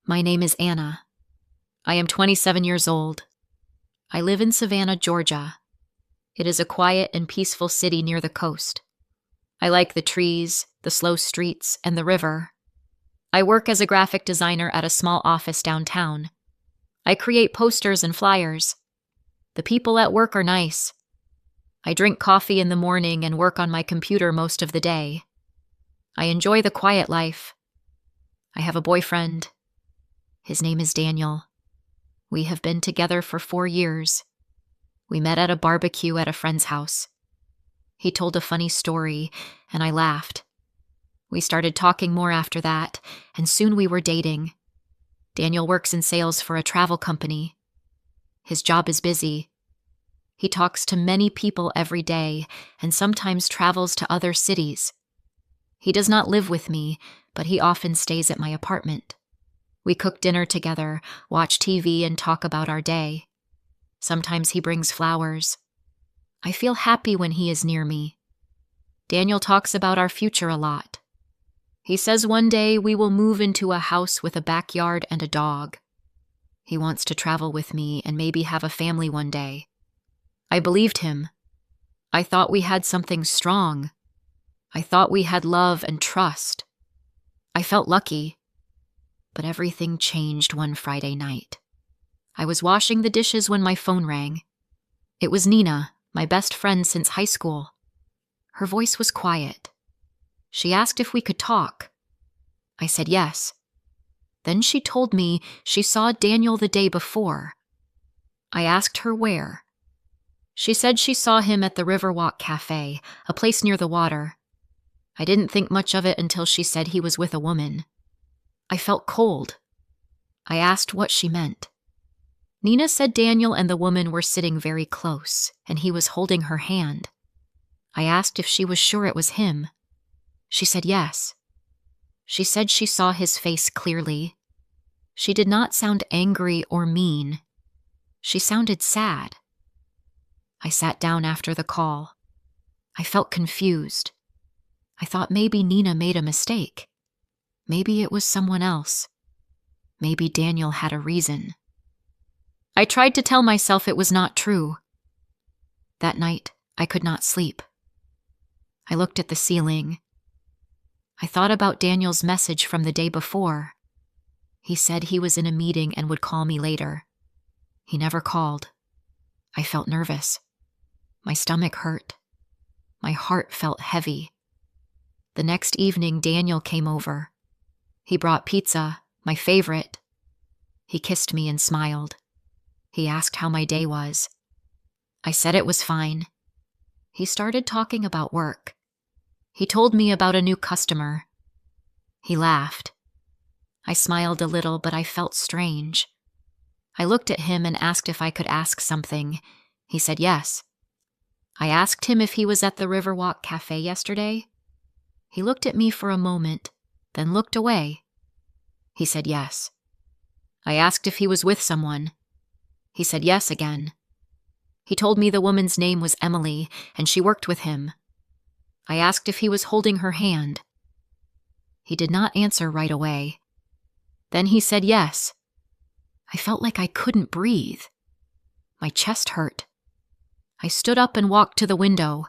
My name is Anna. I am 27 years old. I live in Savannah, Georgia. It is a quiet and peaceful city near the coast. I like the trees, the slow streets, and the river. I work as a graphic designer at a small office downtown. I create posters and flyers. The people at work are nice. I drink coffee in the morning and work on my computer most of the day. I enjoy the quiet life. I have a boyfriend. His name is Daniel. We have been together for 4 years. We met at a barbecue at a friend's house. He told a funny story, and I laughed. We started talking more after that, and soon we were dating. Daniel works in sales for a travel company. His job is busy. He talks to many people every day and sometimes travels to other cities. He does not live with me, but he often stays at my apartment. We cook dinner together, watch TV, and talk about our day. Sometimes he brings flowers. I feel happy when he is near me. Daniel talks about our future a lot. He says one day we will move into a house with a backyard and a dog. He wants to travel with me and maybe have a family one day. I believed him. I thought we had something strong. I thought we had love and trust. I felt lucky. But everything changed one Friday night. I was washing the dishes when my phone rang. It was Nina, my best friend since high school. Her voice was quiet. She asked if we could talk. I said yes. Then she told me she saw Daniel the day before. I asked her where. She said she saw him at the Riverwalk Cafe, a place near the water. I didn't think much of it until she said he was with a woman. I felt cold. I asked what she meant. Nina said Daniel and the woman were sitting very close, and he was holding her hand. I asked if she was sure it was him. She said yes. She said she saw his face clearly. She did not sound angry or mean. She sounded sad. I sat down after the call. I felt confused. I thought maybe Nina made a mistake. Maybe it was someone else. Maybe Daniel had a reason. I tried to tell myself it was not true. That night, I could not sleep. I looked at the ceiling. I thought about Daniel's message from the day before. He said he was in a meeting and would call me later. He never called. I felt nervous. My stomach hurt. My heart felt heavy. The next evening, Daniel came over. He brought pizza, my favorite. He kissed me and smiled. He asked how my day was. I said it was fine. He started talking about work. He told me about a new customer. He laughed. I smiled a little, but I felt strange. I looked at him and asked if I could ask something. He said yes. I asked him if he was at the Riverwalk Cafe yesterday. He looked at me for a moment, then looked away. He said yes. I asked if he was with someone. He said yes again. He told me the woman's name was Emily, and she worked with him. I asked if he was holding her hand. He did not answer right away. Then he said yes. I felt like I couldn't breathe. My chest hurt. I stood up and walked to the window.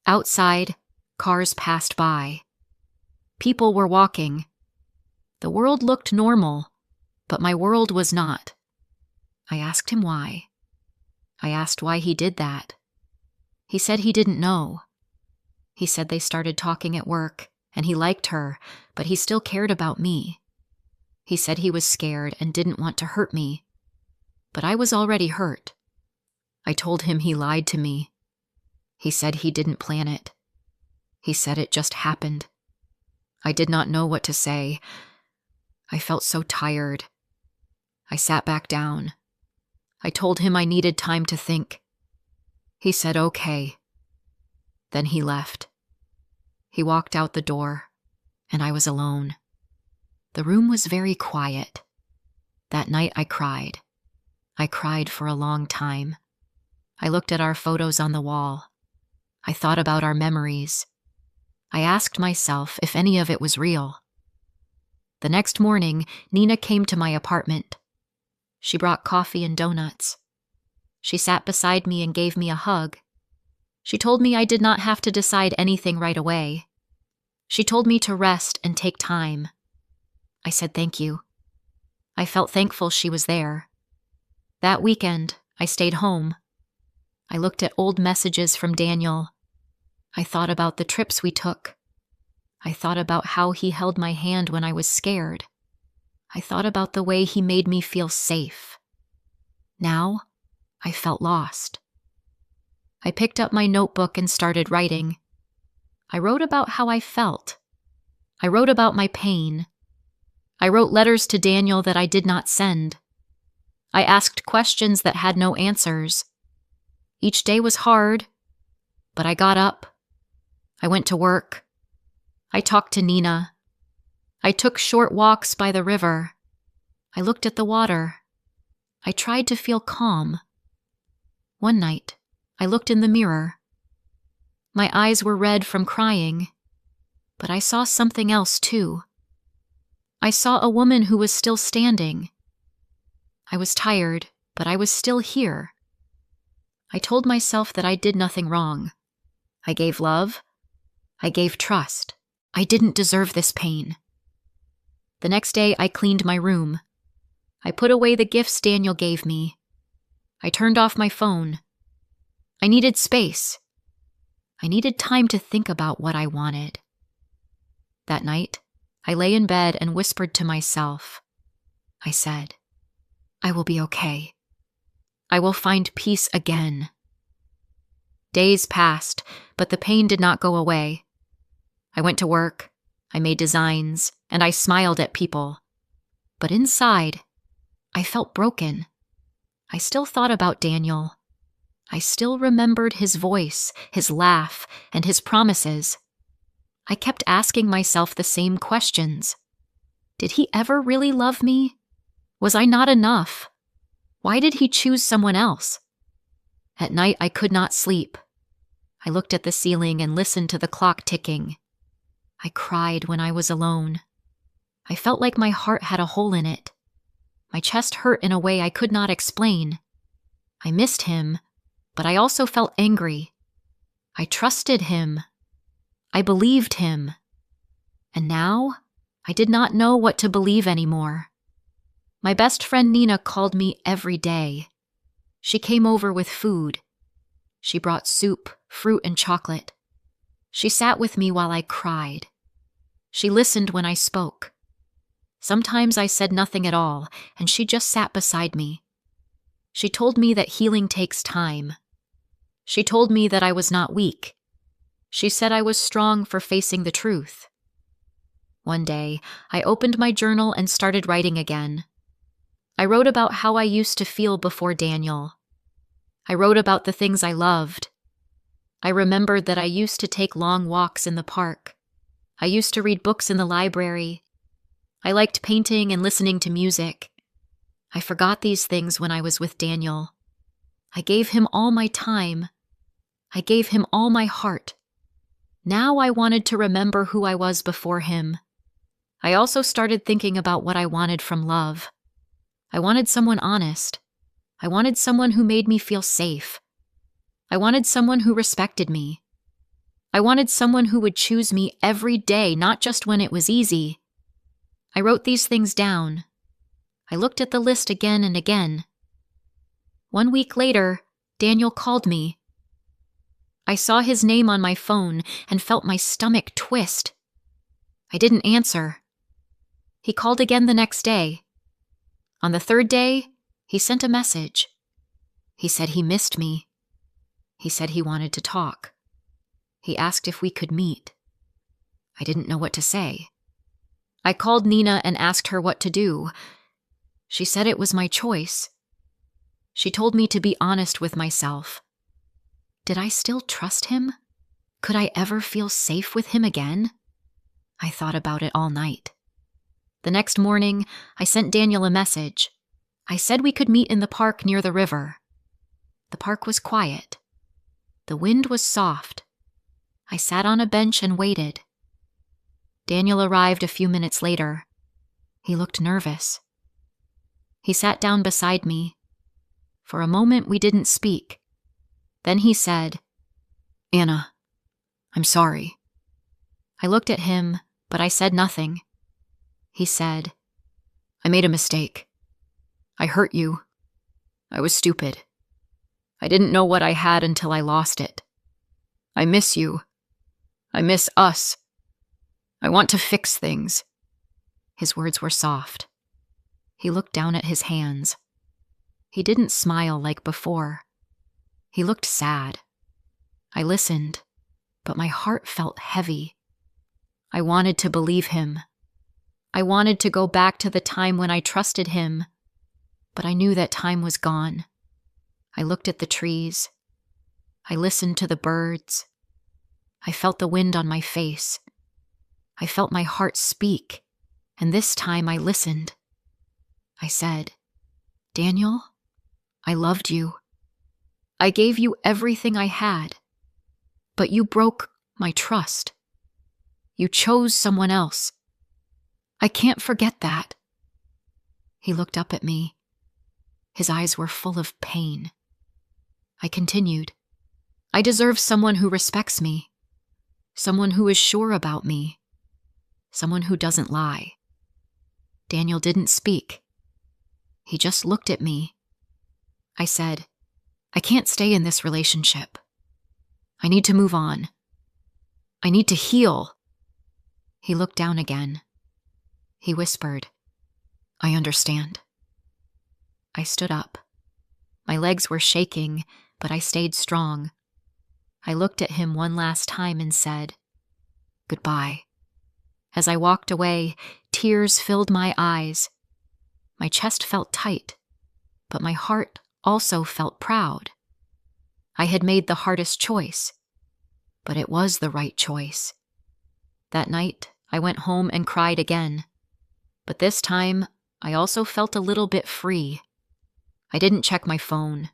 Outside, cars passed by. People were walking. The world looked normal, but my world was not. I asked him why. I asked why he did that. He said he didn't know. He said they started talking at work, and he liked her, but he still cared about me. He said he was scared and didn't want to hurt me. But I was already hurt. I told him he lied to me. He said he didn't plan it. He said it just happened. I did not know what to say. I felt so tired. I sat back down. I told him I needed time to think. He said okay. Then he left. He walked out the door, and I was alone. The room was very quiet. That night I cried. I cried for a long time. I looked at our photos on the wall. I thought about our memories. I asked myself if any of it was real. The next morning, Nina came to my apartment. She brought coffee and donuts. She sat beside me and gave me a hug. She told me I did not have to decide anything right away. She told me to rest and take time. I said thank you. I felt thankful she was there. That weekend, I stayed home. I looked at old messages from Daniel. I thought about the trips we took. I thought about how he held my hand when I was scared. I thought about the way he made me feel safe. Now, I felt lost. I picked up my notebook and started writing. I wrote about how I felt. I wrote about my pain. I wrote letters to Daniel that I did not send. I asked questions that had no answers. Each day was hard, but I got up. I went to work. I talked to Nina. I took short walks by the river. I looked at the water. I tried to feel calm. One night, I looked in the mirror. My eyes were red from crying, but I saw something else too. I saw a woman who was still standing. I was tired, but I was still here. I told myself that I did nothing wrong. I gave love. I gave trust. I didn't deserve this pain. The next day, I cleaned my room. I put away the gifts Daniel gave me. I turned off my phone. I needed space. I needed time to think about what I wanted. That night, I lay in bed and whispered to myself. I said, I will be okay. I will find peace again. Days passed, but the pain did not go away. I went to work, I made designs, and I smiled at people. But inside, I felt broken. I still thought about Daniel. I still remembered his voice, his laugh, and his promises. I kept asking myself the same questions. Did he ever really love me? Was I not enough? Why did he choose someone else? At night, I could not sleep. I looked at the ceiling and listened to the clock ticking. I cried when I was alone. I felt like my heart had a hole in it. My chest hurt in a way I could not explain. I missed him, but I also felt angry. I trusted him. I believed him. And now, I did not know what to believe anymore. My best friend Nina called me every day. She came over with food. She brought soup, fruit, and chocolate. She sat with me while I cried. She listened when I spoke. Sometimes I said nothing at all, and she just sat beside me. She told me that healing takes time. She told me that I was not weak. She said I was strong for facing the truth. One day, I opened my journal and started writing again. I wrote about how I used to feel before Daniel. I wrote about the things I loved. I remembered that I used to take long walks in the park. I used to read books in the library. I liked painting and listening to music. I forgot these things when I was with Daniel. I gave him all my time. I gave him all my heart. Now I wanted to remember who I was before him. I also started thinking about what I wanted from love. I wanted someone honest. I wanted someone who made me feel safe. I wanted someone who respected me. I wanted someone who would choose me every day, not just when it was easy. I wrote these things down. I looked at the list again and again. 1 week later, Daniel called me. I saw his name on my phone and felt my stomach twist. I didn't answer. He called again the next day. On the third day, he sent a message. He said he missed me. He said he wanted to talk. He asked if we could meet. I didn't know what to say. I called Nina and asked her what to do. She said it was my choice. She told me to be honest with myself. Did I still trust him? Could I ever feel safe with him again? I thought about it all night. The next morning, I sent Daniel a message. I said we could meet in the park near the river. The park was quiet. The wind was soft. I sat on a bench and waited. Daniel arrived a few minutes later. He looked nervous. He sat down beside me. For a moment, we didn't speak. Then he said, "Anna, I'm sorry." I looked at him, but I said nothing. He said, "I made a mistake. I hurt you. I was stupid. I didn't know what I had until I lost it. I miss you. I miss us. I want to fix things." His words were soft. He looked down at his hands. He didn't smile like before. He looked sad. I listened, but my heart felt heavy. I wanted to believe him. I wanted to go back to the time when I trusted him, but I knew that time was gone. I looked at the trees. I listened to the birds. I felt the wind on my face. I felt my heart speak, and this time I listened. I said, "Daniel, I loved you. I gave you everything I had, but you broke my trust. You chose someone else. I can't forget that." He looked up at me. His eyes were full of pain. I continued, "I deserve someone who respects me, someone who is sure about me, someone who doesn't lie." Daniel didn't speak. He just looked at me. I said, "I can't stay in this relationship. I need to move on. I need to heal." He looked down again. He whispered, "I understand." I stood up. My legs were shaking, but I stayed strong. I looked at him one last time and said, "Goodbye." As I walked away, tears filled my eyes. My chest felt tight, but my heart also felt proud. I had made the hardest choice, but it was the right choice. That night, I went home and cried again. But this time, I also felt a little bit free. I didn't check my phone.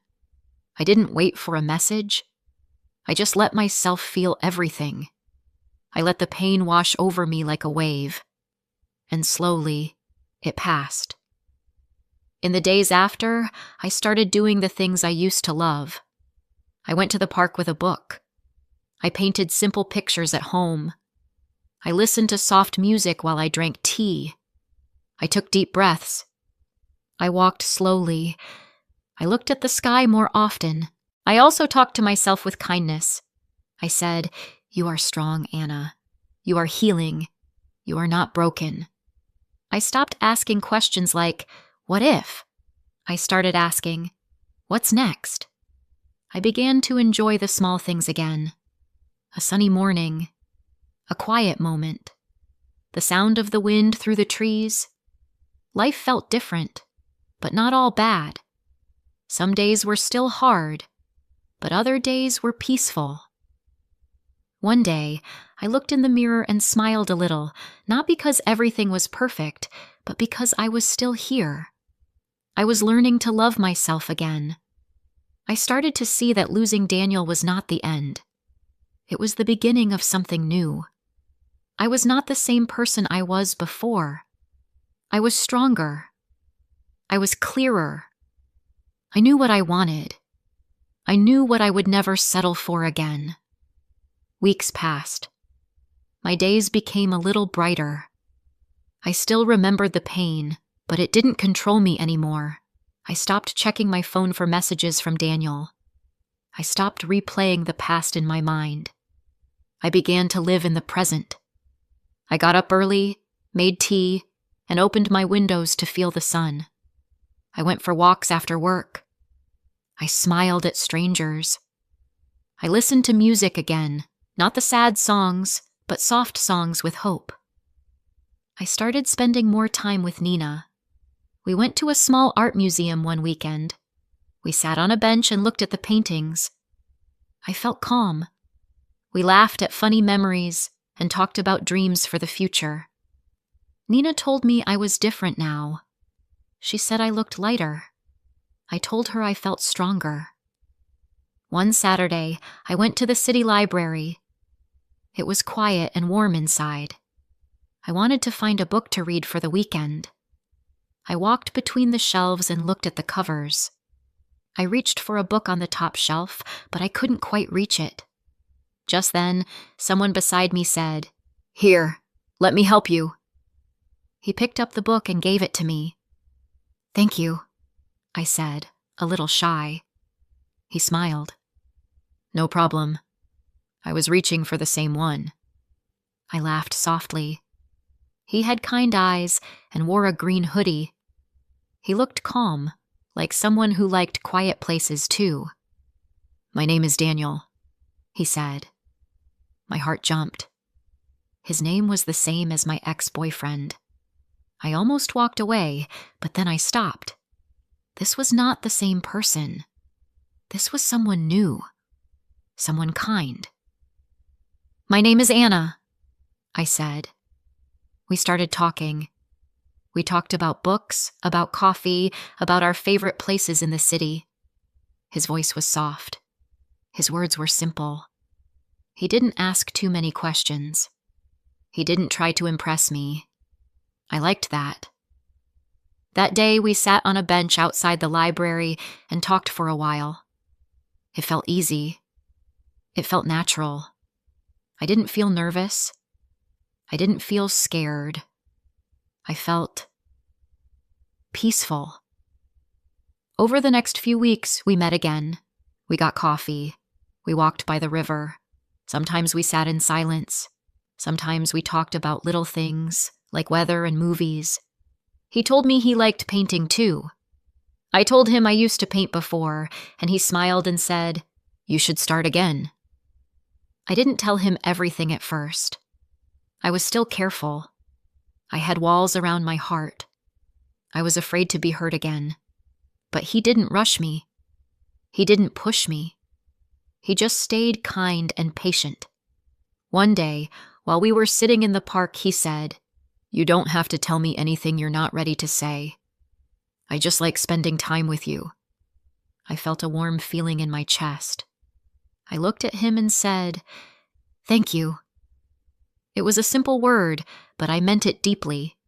I didn't wait for a message. I just let myself feel everything. I let the pain wash over me like a wave. And slowly, it passed. In the days after, I started doing the things I used to love. I went to the park with a book. I painted simple pictures at home. I listened to soft music while I drank tea. I took deep breaths. I walked slowly. I looked at the sky more often. I also talked to myself with kindness. I said, "You are strong, Anna. You are healing. You are not broken." I stopped asking questions like, "What if?" I started asking, "What's next?" I began to enjoy the small things again. A sunny morning, a quiet moment, the sound of the wind through the trees. Life felt different, but not all bad. Some days were still hard, but other days were peaceful. One day, I looked in the mirror and smiled a little, not because everything was perfect, but because I was still here. I was learning to love myself again. I started to see that losing Daniel was not the end. It was the beginning of something new. I was not the same person I was before. I was stronger. I was clearer. I knew what I wanted. I knew what I would never settle for again. Weeks passed. My days became a little brighter. I still remembered the pain, but it didn't control me anymore. I stopped checking my phone for messages from Daniel. I stopped replaying the past in my mind. I began to live in the present. I got up early, made tea, and opened my windows to feel the sun. I went for walks after work. I smiled at strangers. I listened to music again, not the sad songs, but soft songs with hope. I started spending more time with Nina. We went to a small art museum one weekend. We sat on a bench and looked at the paintings. I felt calm. We laughed at funny memories and talked about dreams for the future. Nina told me I was different now. She said I looked lighter. I told her I felt stronger. One Saturday, I went to the city library. It was quiet and warm inside. I wanted to find a book to read for the weekend. I walked between the shelves and looked at the covers. I reached for a book on the top shelf, but I couldn't quite reach it. Just then, someone beside me said, "Here, let me help you." He picked up the book and gave it to me. "Thank you," I said, a little shy. He smiled. "No problem. I was reaching for the same one." I laughed softly. He had kind eyes and wore a green hoodie. He looked calm, like someone who liked quiet places too. "My name is Daniel," he said. My heart jumped. His name was the same as my ex-boyfriend. I almost walked away, but then I stopped. This was not the same person. This was someone new. Someone kind. "My name is Anna," I said. We started talking. We talked about books, about coffee, about our favorite places in the city. His voice was soft. His words were simple. He didn't ask too many questions. He didn't try to impress me. I liked that. That day, we sat on a bench outside the library and talked for a while. It felt easy. It felt natural. I didn't feel nervous. I didn't feel scared. I felt peaceful. Over the next few weeks, we met again. We got coffee. We walked by the river. Sometimes we sat in silence. Sometimes we talked about little things, like weather and movies. He told me he liked painting too. I told him I used to paint before, and he smiled and said, "You should start again." I didn't tell him everything at first. I was still careful. I had walls around my heart. I was afraid to be hurt again. But he didn't rush me. He didn't push me. He just stayed kind and patient. One day, while we were sitting in the park, he said, "You don't have to tell me anything you're not ready to say. I just like spending time with you." I felt a warm feeling in my chest. I looked at him and said, "Thank you." It was a simple word, but I meant it deeply.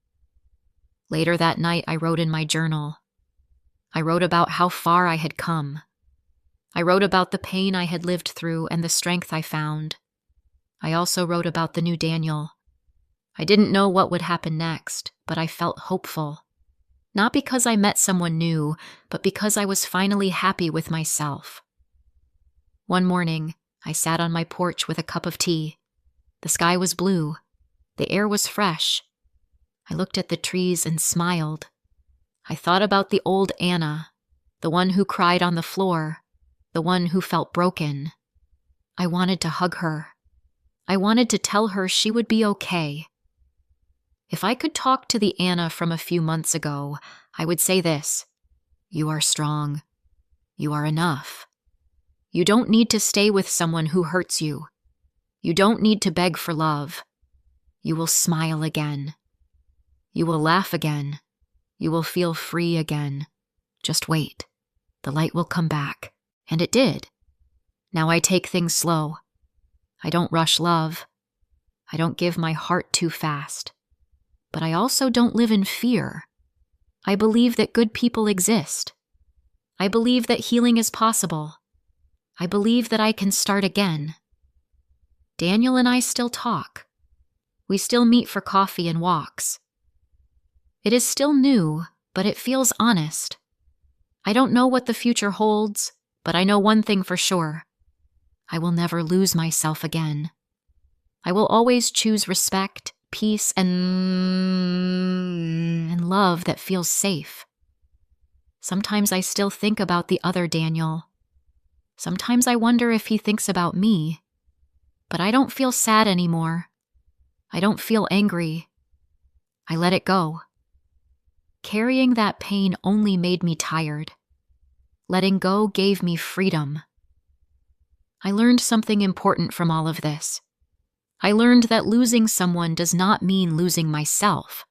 Later that night, I wrote in my journal. I wrote about how far I had come. I wrote about the pain I had lived through and the strength I found. I also wrote about the new Daniel. I didn't know what would happen next, but I felt hopeful. Not because I met someone new, but because I was finally happy with myself. One morning, I sat on my porch with a cup of tea. The sky was blue. The air was fresh. I looked at the trees and smiled. I thought about the old Anna, the one who cried on the floor, the one who felt broken. I wanted to hug her. I wanted to tell her she would be okay. If I could talk to the Anna from a few months ago, I would say this: "You are strong. You are enough. You don't need to stay with someone who hurts you. You don't need to beg for love. You will smile again. You will laugh again. You will feel free again. Just wait. The light will come back." And it did. Now I take things slow. I don't rush love. I don't give my heart too fast. But I also don't live in fear. I believe that good people exist. I believe that healing is possible. I believe that I can start again. Daniel and I still talk. We still meet for coffee and walks. It is still new, but it feels honest. I don't know what the future holds, but I know one thing for sure. I will never lose myself again. I will always choose respect, peace, and love that feels safe. Sometimes I still think about the other Daniel. Sometimes I wonder if he thinks about me. But I don't feel sad anymore. I don't feel angry. I let it go. Carrying that pain only made me tired. Letting go gave me freedom. I learned something important from all of this. I learned that losing someone does not mean losing myself.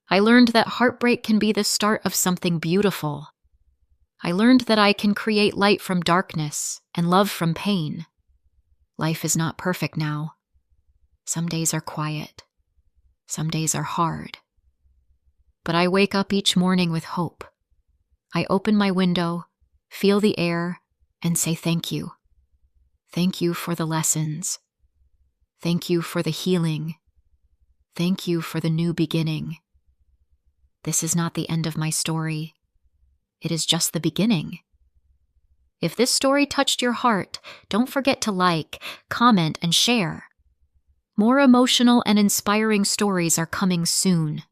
I learned that heartbreak can be the start of something beautiful. I learned that I can create light from darkness and love from pain. Life is not perfect now. Some days are quiet. Some days are hard. but I wake up each morning with hope. I open my window, feel the air, and say thank you. Thank you for the lessons. Thank you for the healing. Thank you for the new beginning. This is not the end of my story. It is just the beginning. If this story touched your heart, don't forget to like, comment, and share. More emotional and inspiring stories are coming soon.